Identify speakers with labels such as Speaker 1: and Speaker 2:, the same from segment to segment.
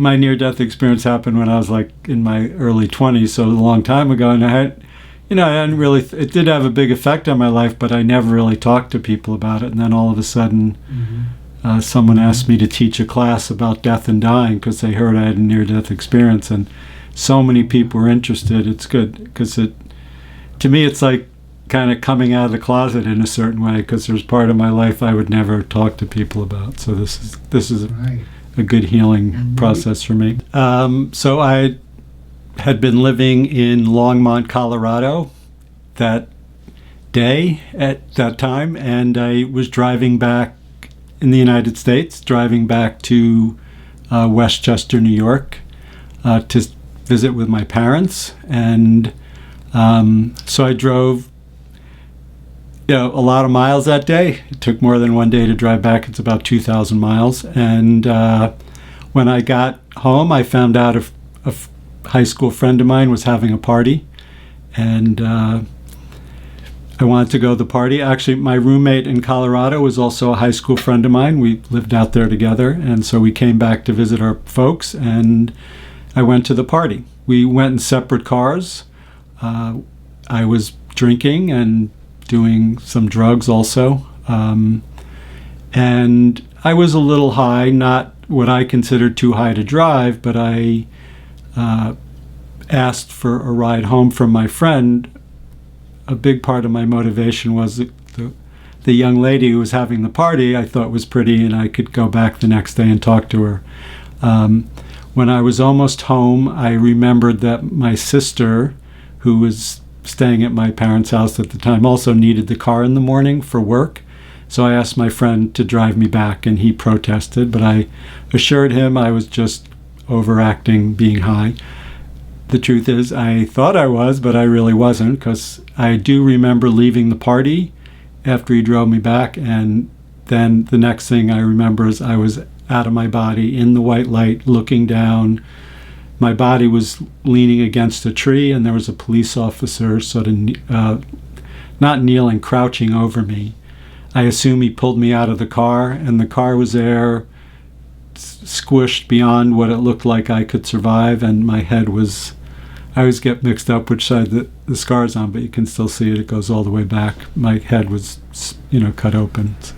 Speaker 1: my near-death experience happened when I was like in my early 20s, so a long time ago, and I hadn't really, it did have a big effect on my life, but I never really talked to people about it. And then all of a sudden, someone asked me to teach a class about death and dying because they heard I had a near-death experience, and so many people were interested. It's good because to me, it's like kind of coming out of the closet in a certain way, because there's part of my life I would never talk to people about. So this is
Speaker 2: Right.
Speaker 1: a good healing process for me. So I had been living in Longmont, Colorado that day at that time, and I was driving back in the United States, driving back to Westchester, New York, to visit with my parents. And so I drove a lot of miles that day. It took more than one day to drive back. It's about 2,000 miles. And when I got home, I found out a high school friend of mine was having a party, and I wanted to go to the party. Actually, my roommate in Colorado was also a high school friend of mine. We lived out there together, and so we came back to visit our folks, and I went to the party. We went in separate cars. I was drinking and doing some drugs also. And I was a little high, not what I considered too high to drive, but I asked for a ride home from my friend. A big part of my motivation was the young lady who was having the party I thought was pretty, and I could go back the next day and talk to her. When I was almost home, I remembered that my sister, who was staying at my parents' house at the time, also needed the car in the morning for work. So I asked my friend to drive me back, and he protested, but I assured him I was just overacting being high. The truth is, I thought I was, but I really wasn't, because I do remember leaving the party after he drove me back, and then the next thing I remember is I was out of my body in the white light looking down. My body was leaning against a tree, and there was a police officer sort of not kneeling, crouching over me. I assume he pulled me out of the car, and the car was there, squished beyond what it looked like I could survive, and my head was, I always get mixed up which side the scar's on, but you can still see it. It goes all the way back. My head was, cut open. So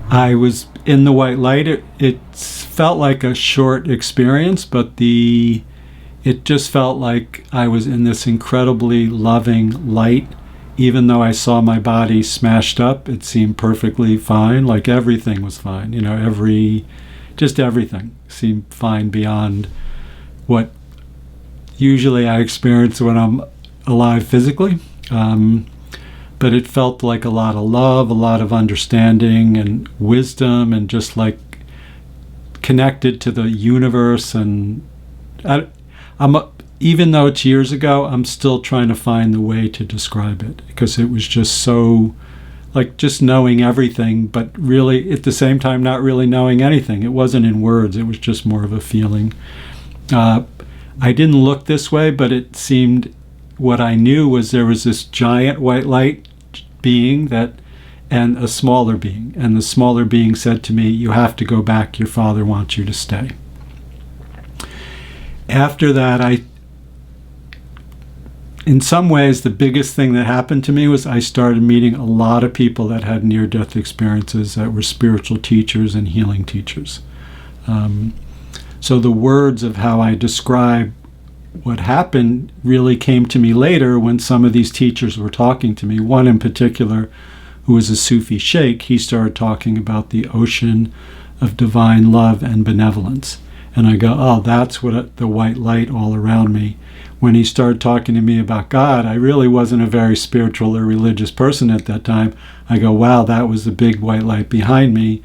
Speaker 1: I was in the white light. It felt like a short experience, but it just felt like I was in this incredibly loving light. Even though I saw my body smashed up, it seemed perfectly fine. Like everything was fine. Just everything seemed fine beyond what usually I experience when I'm alive physically. But it felt like a lot of love, a lot of understanding and wisdom, and just like connected to the universe. And even though it's years ago, I'm still trying to find the way to describe it, because it was just so, like, just knowing everything, but really at the same time not really knowing anything. It wasn't in words, it was just more of a feeling. I didn't look this way, but it seemed, what I knew was there was this giant white light being and a smaller being, and the smaller being said to me, "You have to go back, your father wants you to stay." After that, in some ways, the biggest thing that happened to me was I started meeting a lot of people that had near-death experiences that were spiritual teachers and healing teachers. So the words of how I describe what happened really came to me later when some of these teachers were talking to me. One in particular, who was a Sufi sheikh, he started talking about the ocean of divine love and benevolence. And I go, oh, that's what the white light all around me. When he started talking to me about God, I really wasn't a very spiritual or religious person at that time. I go, wow, that was the big white light behind me.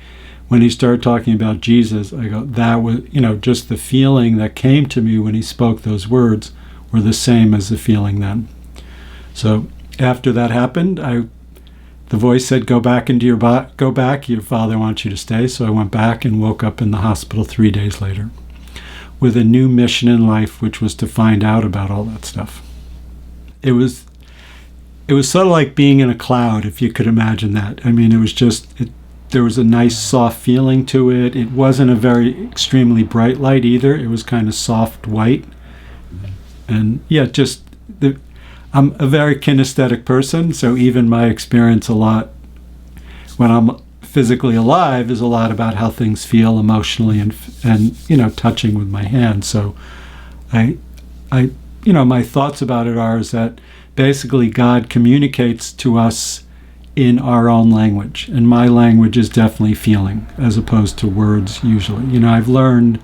Speaker 1: When he started talking about Jesus, I go, that was, just the feeling that came to me when he spoke those words were the same as the feeling then. So after that happened, the voice said, go back, your father wants you to stay. So I went back and woke up in the hospital 3 days later with a new mission in life, which was to find out about all that stuff. It was sort of like being in a cloud, if you could imagine that. I mean, it was just, there was a nice soft feeling to it. It wasn't a very extremely bright light either. It was kind of soft white. And yeah, I'm a very kinesthetic person, so even my experience a lot when I'm physically alive is a lot about how things feel emotionally and touching with my hands. So I my thoughts about it are is that basically God communicates to us in our own language, and my language is definitely feeling as opposed to words usually. I've learned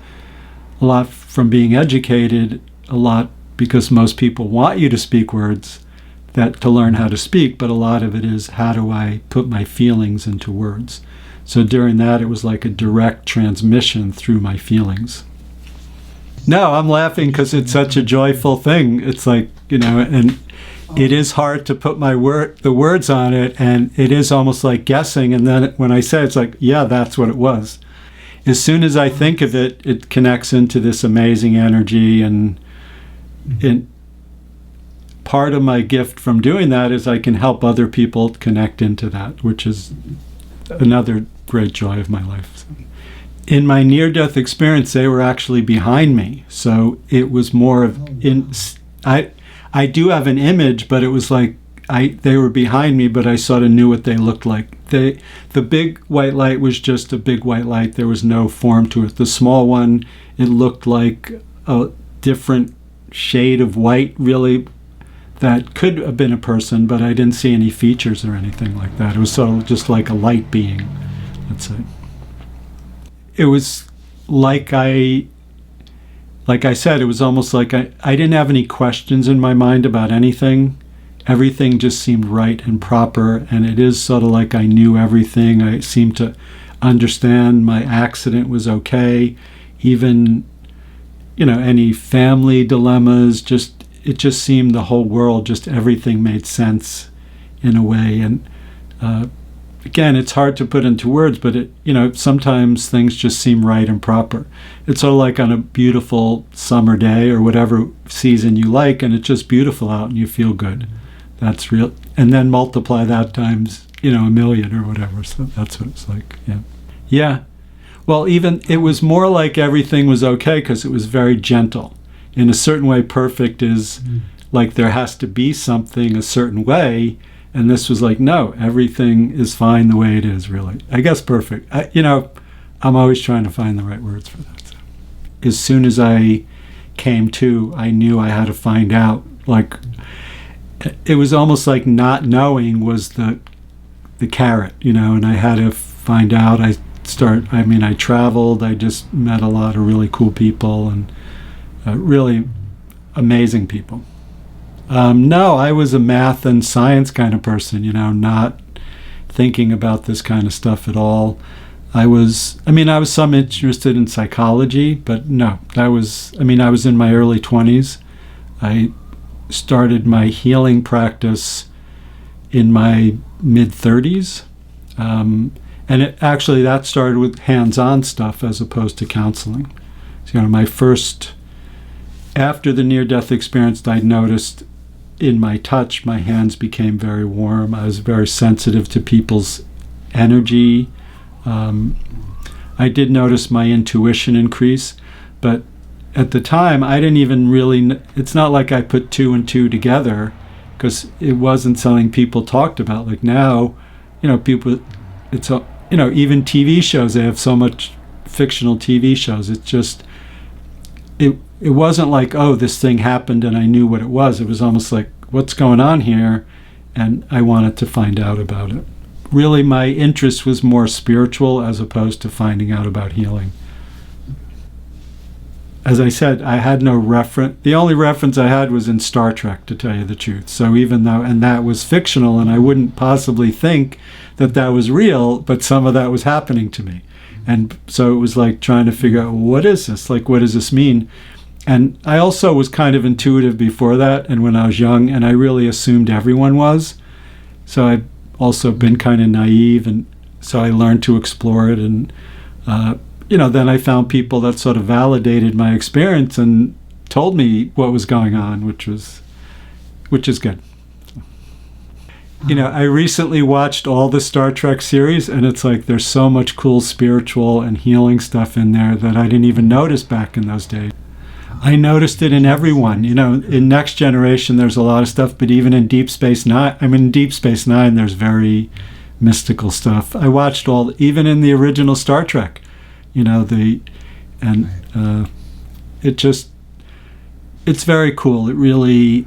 Speaker 1: a lot from being educated, a lot because most people want you to speak words, that to learn how to speak, but a lot of it is how do I put my feelings into words. So during that, it was like a direct transmission through my feelings. No, I'm laughing because it's such a joyful thing. It's like, and it is hard to put the words on it, and it is almost like guessing. And then when I say it, it's like, yeah, that's what it was. As soon as I think of it, it connects into this amazing energy. And part of my gift from doing that is I can help other people connect into that, which is another great joy of my life. In my near-death experience, they were actually behind me. So it was more of I do have an image, but it was like they were behind me, but I sort of knew what they looked like. The big white light was just a big white light. There was no form to it. The small one, it looked like a different shade of white, really, that could have been a person, but I didn't see any features or anything like that. It was sort of just like a light being, let's say. It was like I said, it was almost like I didn't have any questions in my mind about anything. Everything just seemed right and proper, and it is sort of like I knew everything. I seemed to understand my accident was okay. Even, any family dilemmas, it just seemed the whole world, just everything made sense in a way. And again, it's hard to put into words, but sometimes things just seem right and proper. It's sort of like on a beautiful summer day or whatever season you like, and it's just beautiful out and you feel good. That's real. And then multiply that times, 1,000,000 or whatever. So that's what it's like. Yeah. Yeah. Well, even it was more like everything was okay because it was very gentle. In a certain way, perfect is like there has to be something a certain way. And this was like, no, everything is fine the way it is, really. I guess perfect. I'm always trying to find the right words for that. So. As soon as I came to, I knew I had to find out. Like, it was almost like not knowing was the carrot, and I had to find out. I traveled. I just met a lot of really cool people and really amazing people. No, I was a math and science kind of person, not thinking about this kind of stuff at all. I was some interested in psychology, but no, I was in my early 20s. I started my healing practice in my mid-30s. And that started with hands-on stuff as opposed to counseling. So, after the near-death experience, I noticed in my touch, my hands became very warm. I was very sensitive to people's energy. I did notice my intuition increase, but at the time, I didn't even really, it's not like I put two and two together because it wasn't something people talked about. Like now, people, even TV shows, they have so much fictional TV shows. It's just, it wasn't like, oh, this thing happened and I knew what it was. It was almost like, what's going on here? And I wanted to find out about it. Really, my interest was more spiritual as opposed to finding out about healing. As I said, I had no reference. The only reference I had was in Star Trek, to tell you the truth. So even though, and that was fictional, and I wouldn't possibly think that was real, but some of that was happening to me. And so it was like trying to figure out, what is this? Like, what does this mean? And I also was kind of intuitive before that, and when I was young, and I really assumed everyone was. So I've also been kind of naive, and so I learned to explore it. And, then I found people that sort of validated my experience and told me what was going on, which is good. I recently watched all the Star Trek series, and it's like there's so much cool spiritual and healing stuff in there that I didn't even notice back in those days. I noticed it in everyone. In Next Generation, there's a lot of stuff, but even in Deep Space Nine, there's very mystical stuff. I watched even in the original Star Trek, it just, it's very cool. It really,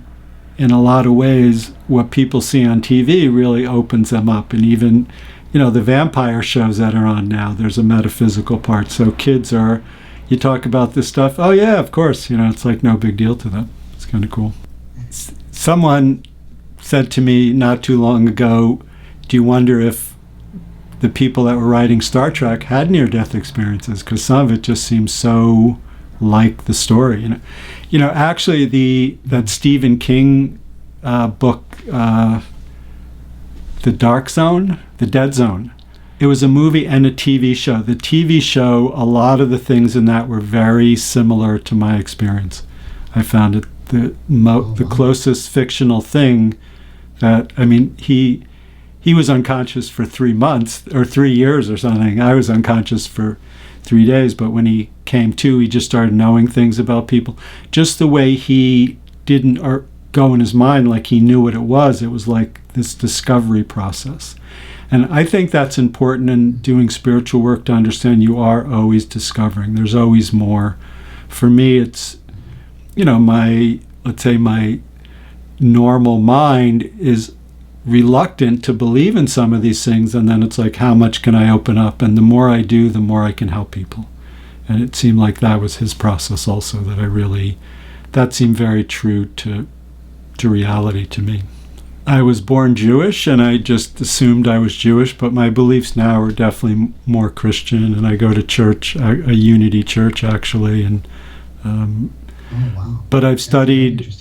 Speaker 1: in a lot of ways, what people see on TV really opens them up. And even, the vampire shows that are on now, there's a metaphysical part. So kids you talk about this stuff, oh yeah, of course, it's like no big deal to them. It's kind of cool. Someone said to me not too long ago, do you wonder if the people that were writing Star Trek had near-death experiences? Because some of it just seems so like the story. Actually, that Stephen King book, The Dark Zone, The Dead Zone, it was a movie and a TV show. The TV show, a lot of the things in that were very similar to my experience. I found it the closest fictional thing that, he was unconscious for 3 months or 3 years or something. I was unconscious for 3 days, but when he came to, he just started knowing things about people. Just the way he didn't go in his mind like he knew what it was like this discovery process. And I think that's important in doing spiritual work, to understand you are always discovering. There's always more. For me, it's, my normal mind is reluctant to believe in some of these things, and then it's like, how much can I open up? And the more I do, the more I can help people. And it seemed like that was his process also, that seemed very true to reality to me. I was born Jewish, and I just assumed I was Jewish, but my beliefs now are definitely more Christian, and I go to church, a Unity church actually, and but I've studied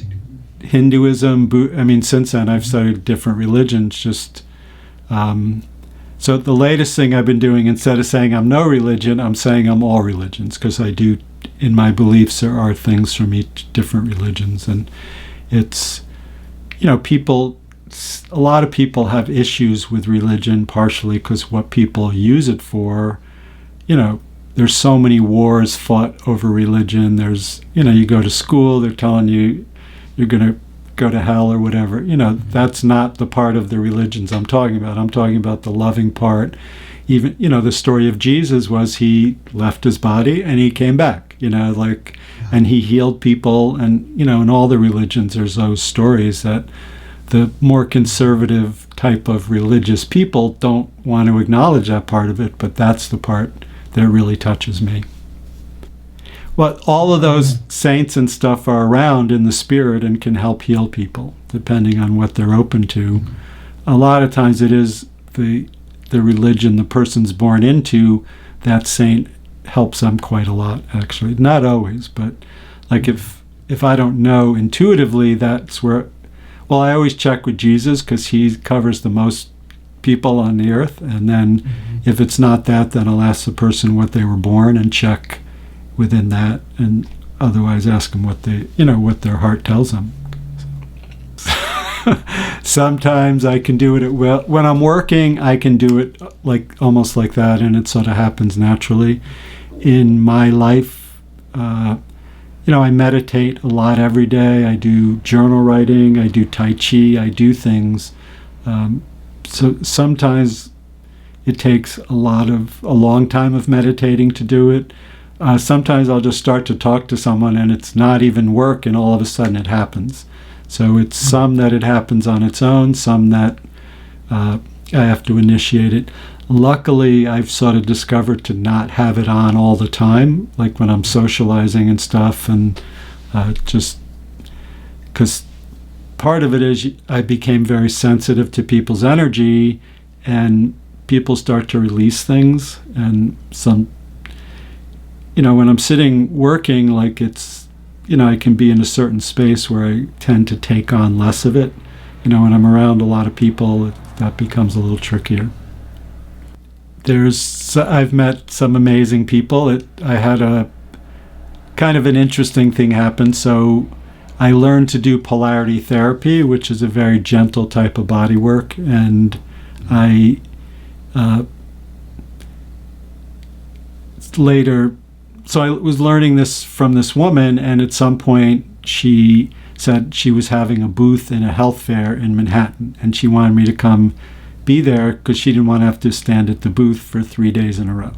Speaker 1: Hinduism, since then I've studied different religions. So the latest thing I've been doing, instead of saying I'm no religion, I'm saying I'm all religions, because I do, in my beliefs, there are things from each different religions, and it's, a lot of people have issues with religion, partially because what people use it for. There's so many wars fought over religion. There's, you go to school, they're telling you you're going to go to hell or whatever. That's not the part of the religions I'm talking about. I'm talking about the loving part. Even, the story of Jesus was he left his body and he came back, and he healed people. And, in all the religions, there's those stories that the more conservative type of religious people don't want to acknowledge that part of it, but that's the part that really touches me. Well, all of those saints and stuff are around in the spirit and can help heal people, depending on what they're open to. A lot of times it is the religion the person's born into, that saint helps them quite a lot, actually. Not always, but like if I don't know intuitively, that's where, well, I always check with Jesus, because he covers the most people on the earth. And then if it's not that, then I'll ask the person what they were born and check within that, and otherwise ask them what their heart tells them. Sometimes I can do it when I'm working, I can do it almost like that, and it sort of happens naturally. In my life, I meditate a lot every day. I do journal writing, I do Tai Chi, I do things. So sometimes it takes a long time of meditating to do it. Sometimes I'll just start to talk to someone and it's not even work, and all of a sudden it happens. So it's some that it happens on its own, some that I have to initiate it. Luckily, I've sort of discovered to not have it on all the time, like when I'm socializing and stuff, and just because part of it is I became very sensitive to people's energy, and people start to release things, and when I'm sitting working, like it's, I can be in a certain space where I tend to take on less of it. When I'm around a lot of people, that becomes a little trickier. I've met some amazing people. I had a kind of an interesting thing happen. So I learned to do polarity therapy, which is a very gentle type of body work, and I later, so I was learning this from this woman, and at some point she said she was having a booth in a health fair in Manhattan, and she wanted me to come be there because she didn't want to have to stand at the booth for 3 days in a row.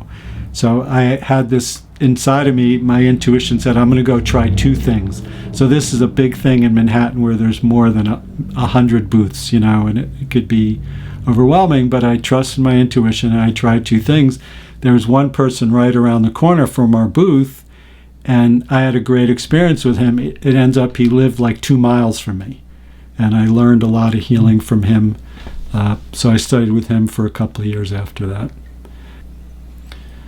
Speaker 1: So I had this inside of me, my intuition said, I'm going to go try 2 things. So this is a big thing in Manhattan where there's more than 100 booths, and it could be overwhelming, but I trusted my intuition and I tried 2 things. There was one person right around the corner from our booth, and I had a great experience with him. It ends up he lived like 2 miles from me, and I learned a lot of healing from him. So I studied with him for a couple of years after that.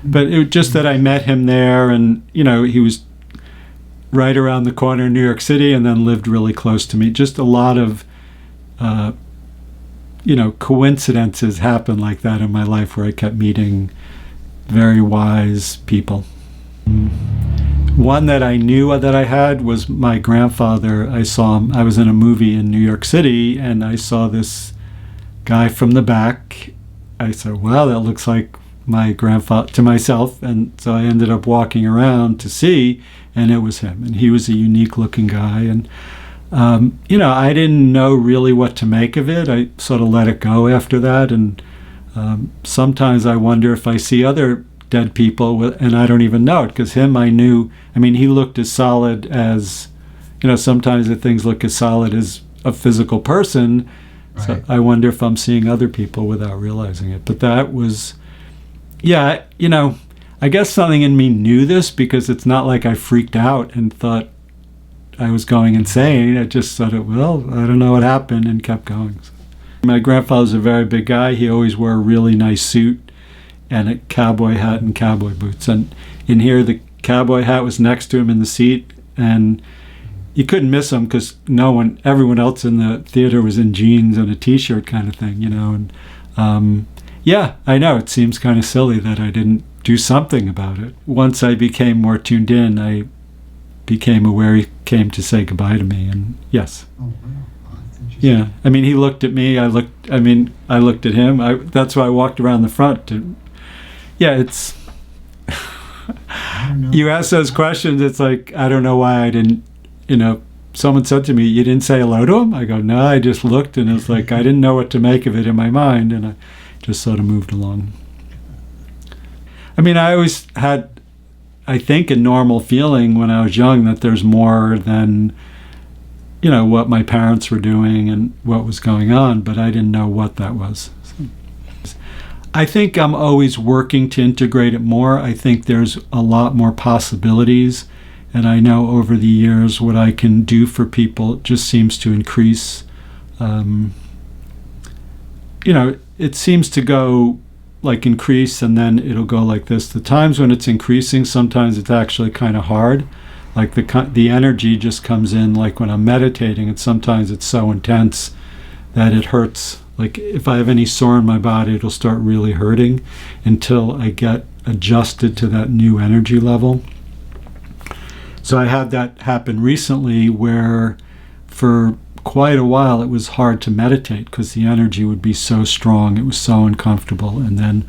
Speaker 1: But it was just that I met him there, and he was right around the corner in New York City, and then lived really close to me. Just a lot of coincidences happened like that in my life, where I kept meeting very wise people. One that I knew that I had was my grandfather. I saw him. I was in a movie in New York City, and I saw this guy from the back. I said, wow, that looks like my grandfather, to myself. And so I ended up walking around to see, and it was him. And he was a unique looking guy. And, I didn't know really what to make of it. I sort of let it go after that. And sometimes I wonder if I see other dead people and I don't even know it, because him I knew. I mean, he looked as solid as, sometimes the things look as solid as a physical person. Right. So I wonder if I'm seeing other people without realizing it. But that was, I guess something in me knew this, because it's not like I freaked out and thought I was going insane. I just thought, well, I don't know what happened, and kept going. So. My grandfather's a very big guy. He always wore a really nice suit and a cowboy hat and cowboy boots. And in here, the cowboy hat was next to him in the seat, and you couldn't miss him because everyone else in the theater was in jeans and a t-shirt kind of thing, And I know it seems kind of silly that I didn't do something about it. Once I became more tuned in, I became aware he came to say goodbye to me, and yes.
Speaker 2: Oh, wow. That's interesting.
Speaker 1: Yeah, I mean, he looked at me. I looked at him. That's why I walked around the front. It's. You ask those questions. It's like, I don't know why I didn't. Someone said to me, "You didn't say hello to him?" I go, "No, I just looked," and it's like I didn't know what to make of it in my mind, and I just sort of moved along. I mean, I always had, I think, a normal feeling when I was young that there's more than, what my parents were doing and what was going on, but I didn't know what that was. So, I think I'm always working to integrate it more. I think there's a lot more possibilities, and I know over the years what I can do for people just seems to increase. It seems to go like increase, and then it'll go like this. The times when it's increasing, sometimes it's actually kind of hard. Like the energy just comes in, like when I'm meditating, and sometimes it's so intense that it hurts. Like if I have any sore in my body, it'll start really hurting until I get adjusted to that new energy level. So I had that happen recently, where for quite a while it was hard to meditate because the energy would be so strong, it was so uncomfortable, and then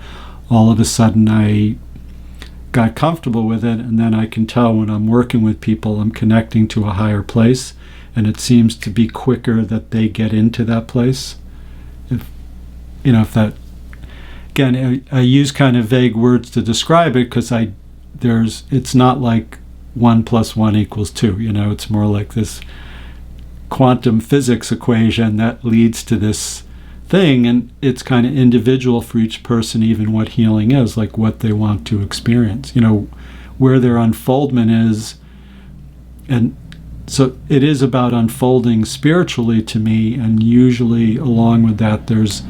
Speaker 1: all of a sudden I got comfortable with it, and then I can tell when I'm working with people I'm connecting to a higher place, and it seems to be quicker that they get into that place. If that, again, I use kind of vague words to describe it because it's not like 1 + 1 = 2, it's more like this quantum physics equation that leads to this thing, and it's kind of individual for each person, even what healing is, like what they want to experience, where their unfoldment is. And so it is about unfolding spiritually to me, and usually along with that there's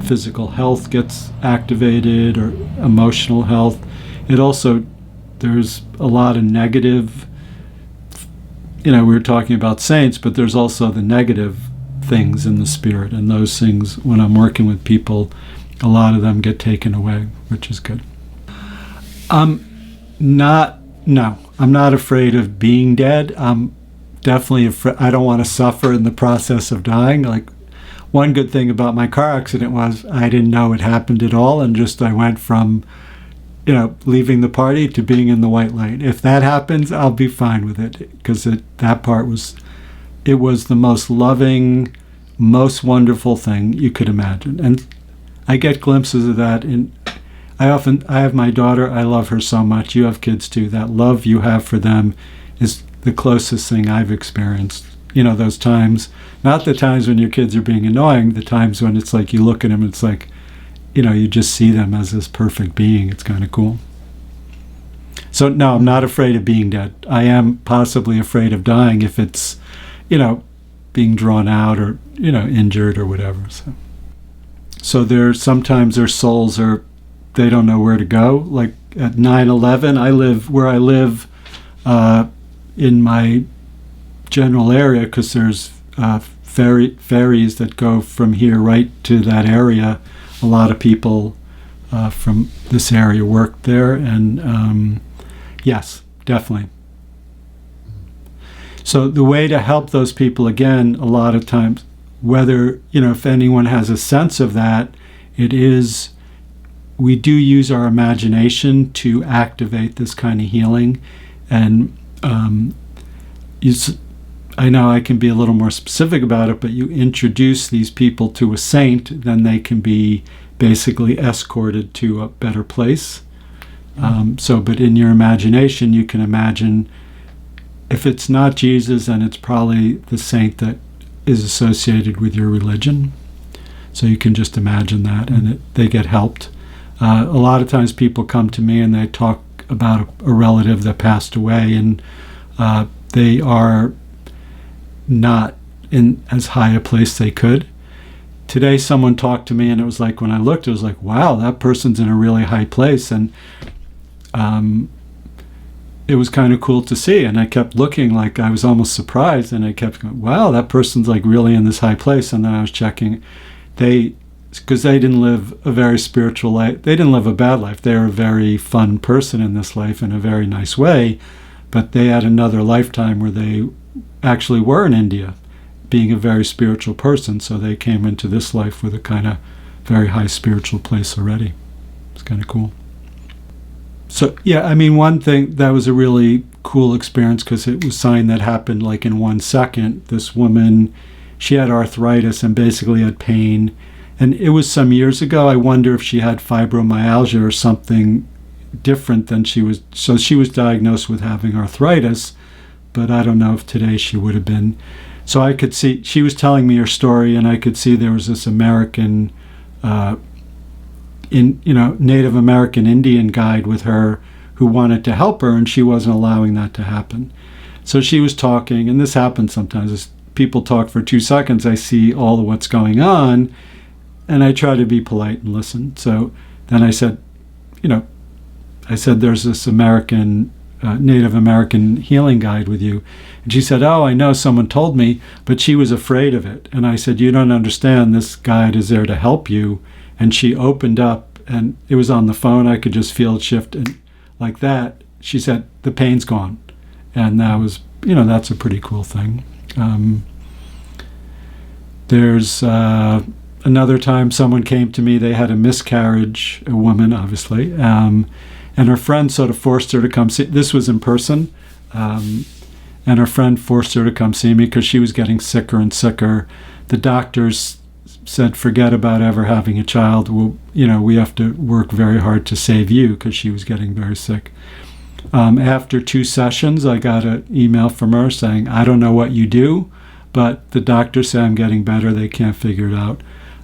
Speaker 1: physical health gets activated, or emotional health. There's a lot of negative, we were talking about saints, but there's also the negative things in the spirit, and those things, when I'm working with people, a lot of them get taken away, which is good. I'm not afraid of being dead. I'm definitely I don't want to suffer in the process of dying. Like, one good thing about my car accident was I didn't know it happened at all, and just I went from, leaving the party to being in the white light. If that happens, I'll be fine with it, because that part was the most loving, most wonderful thing you could imagine. And I get glimpses of that I have my daughter. I love her so much. You have kids too. That love you have for them is the closest thing I've experienced. Those times, not the times when your kids are being annoying, the times when it's like you look at them, it's like, you just see them as this perfect being. It's kind of cool. So no, I'm not afraid of being dead. I am possibly afraid of dying if it's, being drawn out or, injured or whatever. So sometimes their souls they don't know where to go. Like at 9/11, where I live in my general area, because there's ferries that go from here right to that area. A lot of people from this area work there, and yes, definitely. So the way to help those people, again, a lot of times, whether, if anyone has a sense of that, we do use our imagination to activate this kind of healing. And I know I can be a little more specific about it, but you introduce these people to a saint, then they can be basically escorted to a better place. But in your imagination, you can imagine, if it's not Jesus, then it's probably the saint that is associated with your religion. So you can just imagine that, and they get helped. A lot of times people come to me and they talk about a relative that passed away, and they are not in as high a place they could. Today someone talked to me, and it was like, when I looked, it was like, wow, that person's in a really high place. And it was kind of cool to see, and I kept looking, like I was almost surprised, and I kept going, wow, that person's like really in this high place. And then I was checking, because they didn't live a very spiritual life. They didn't live a bad life. They were a very fun person in this life in a very nice way, but they had another lifetime where they actually were in India, being a very spiritual person. So they came into this life with a kind of very high spiritual place already. It's kind of cool. So yeah, I mean, one thing that was a really cool experience, because it was something that happened like in 1 second. This woman, she had arthritis and basically had pain. And it was some years ago. I wonder if she had fibromyalgia or something different than she was. So she was diagnosed with having arthritis, but I don't know if today she would have been. So I could see, she was telling me her story, and I could see there was this American, Native American Indian guide with her who wanted to help her, and she wasn't allowing that to happen. So she was talking, and this happens sometimes. As people talk for 2 seconds, I see all of what's going on, and I try to be polite and listen. So then I said, there's this Native American healing guide with you. And she said, oh, I know, someone told me, but she was afraid of it. And I said, you don't understand, this guide is there to help you. And she opened up, and it was on the phone. I could just feel it shift, and like that, she said, the pain's gone. And that was, that's a pretty cool thing. There's another time someone came to me, they had a miscarriage, a woman, obviously, and her friend sort of forced her to come see. This was in person, and her friend forced her to come see me because she was getting sicker and sicker. The doctors said, forget about ever having a child. We have to work very hard to save you, because she was getting very sick. After 2 sessions, I got an email from her saying, I don't know what you do, but the doctors say I'm getting better. They can't figure it out.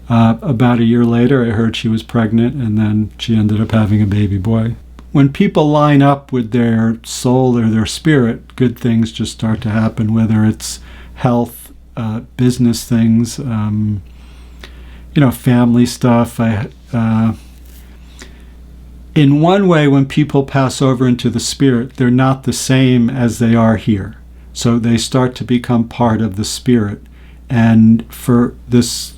Speaker 1: About a year later, I heard she was pregnant, and then she ended up having a baby boy. When people line up with their soul or their spirit, good things just start to happen, whether it's health, business things, family stuff. In one way, when people pass over into the spirit, they're not the same as they are here. So they start to become part of the spirit. And for this,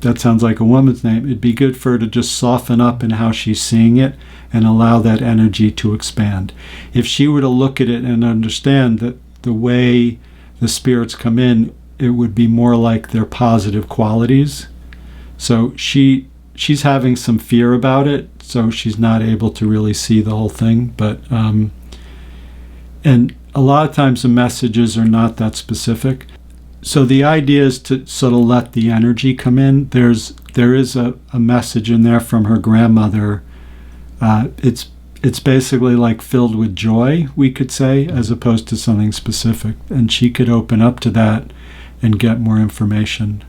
Speaker 1: that sounds like a woman's name, it'd be good for her to just soften up in how she's seeing it and allow that energy to expand. If she were to look at it and understand that the way the spirits come in, it would be more like their positive qualities. So she's having some fear about it, so she's not able to really see the whole thing. But and a lot of times the messages are not that specific. So the idea is to sort of let the energy come in. There is a message in there from her grandmother. It's basically like filled with joy, we could say, as opposed to something specific. And she could open up to that and get more information.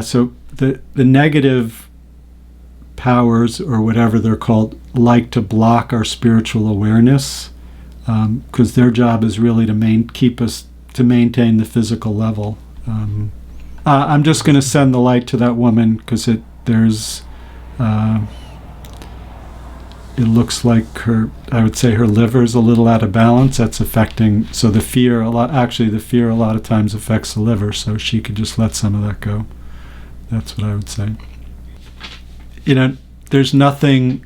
Speaker 1: So the negative powers, or whatever they're called, like to block our spiritual awareness, because their job is really to maintain the physical level. I'm just going to send the light to that woman, because it looks like I would say her liver's a little out of balance. That's affecting, so the fear a lot of times affects the liver, so she could just let some of that go. That's what I would say. There's nothing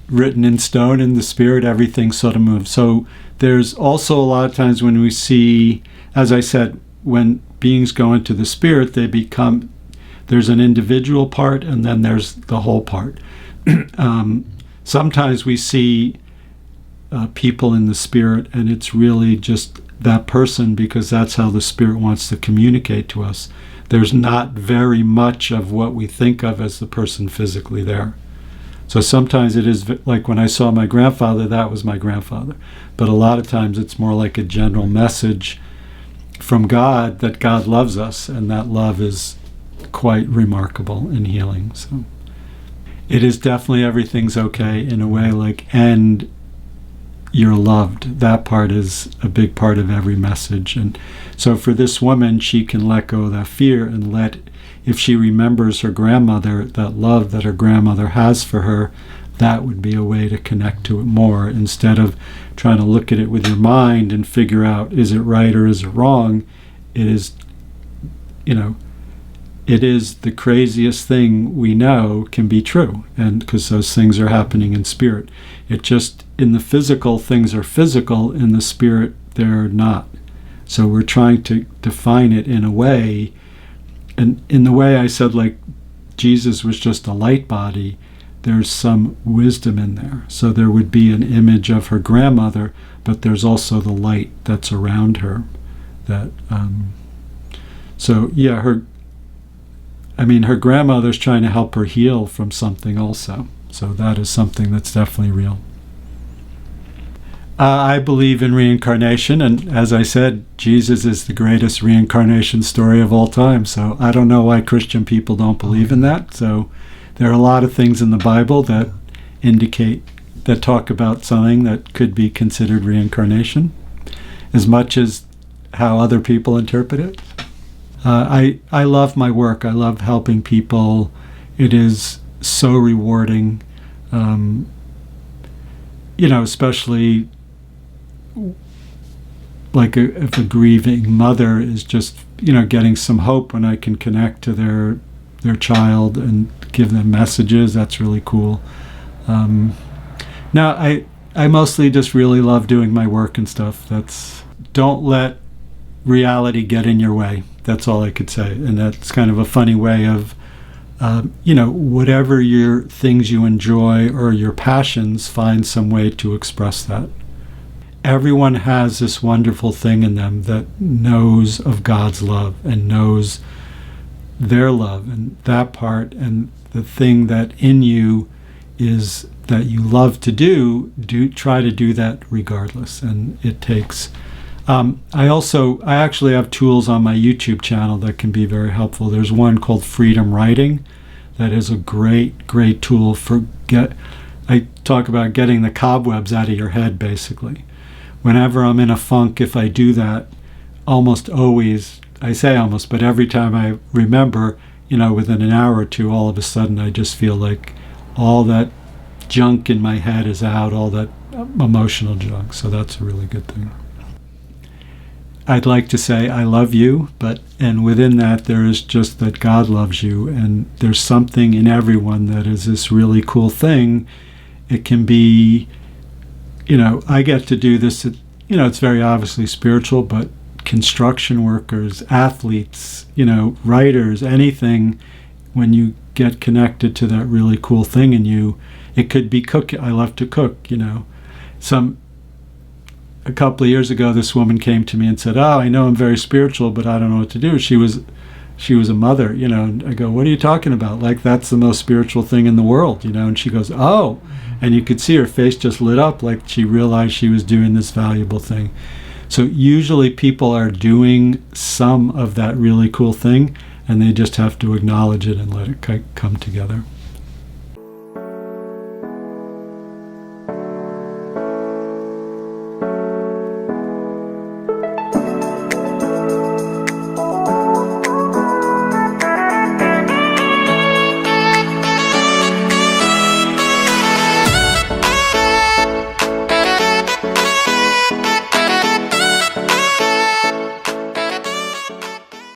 Speaker 1: written in stone in the spirit. Everything sort of moves. So there's also a lot of times when we see, as I said, when beings go into the spirit, there's an individual part, and then there's the whole part. Sometimes we see people in the spirit, and it's really just that person, because that's how the spirit wants to communicate to us. There's not very much of what we think of as the person physically there. So sometimes it is like when I saw my grandfather, that was my grandfather. But a lot of times it's more like a general message from God that God loves us, and that love is quite remarkable and healing. So it is definitely everything's okay in a way, and you're loved. That part is a big part of every message. And so for this woman, she can let go of that fear and if she remembers her grandmother, that love that her grandmother has for her, that would be a way to connect to it more, instead of trying to look at it with your mind and figure out, is it right or is it wrong? It is, it is the craziest thing we know can be true, and because those things are happening in spirit. It just, in the physical, things are physical. In the spirit, they're not. So we're trying to define it in a way, and in the way I said, like Jesus was just a light body, there's some wisdom in there. So there would be an image of her grandmother, but there's also the light that's around her. That her grandmother's trying to help her heal from something also. So that is something that's definitely real. I believe in reincarnation, and as I said, Jesus is the greatest reincarnation story of all time. So I don't know why Christian people don't believe in that. So there are a lot of things in the Bible that talk about something that could be considered reincarnation, as much as how other people interpret it. I love my work. I love helping people. It is so rewarding, especially like if a grieving mother is just, getting some hope when I can connect to their child and give them messages. That's really cool. Now, I mostly just really love doing my work and stuff. Don't let reality get in your way. That's all I could say. And that's kind of a funny way of, whatever your things you enjoy or your passions, find some way to express that. Everyone has this wonderful thing in them that knows of God's love and knows their love, and that part, and the thing that in you is that you love to do, try to do that regardless. And it takes I actually have tools on my YouTube channel that can be very helpful. There's one called Freedom Writing that is a great tool for I talk about getting the cobwebs out of your head, basically. Whenever I'm in a funk, if I do that, almost always, I say almost, but every time I remember, within an hour or two, all of a sudden I just feel like all that junk in my head is out, all that emotional junk. So that's a really good thing. I'd like to say I love you, and within that there is just that God loves you, and there's something in everyone that is this really cool thing. It can be I get to do this. It's very obviously spiritual, but construction workers, athletes, writers, anything, when you get connected to that really cool thing in you, it could be cooking. I love to cook, a couple of years ago, this woman came to me and said, "Oh, I know I'm very spiritual, but I don't know what to do." She was a mother, and I go, "What are you talking about? Like, that's the most spiritual thing in the world, And she goes, "Oh," and you could see her face just lit up, like she realized she was doing this valuable thing. So usually people are doing some of that really cool thing, and they just have to acknowledge it and let it come together.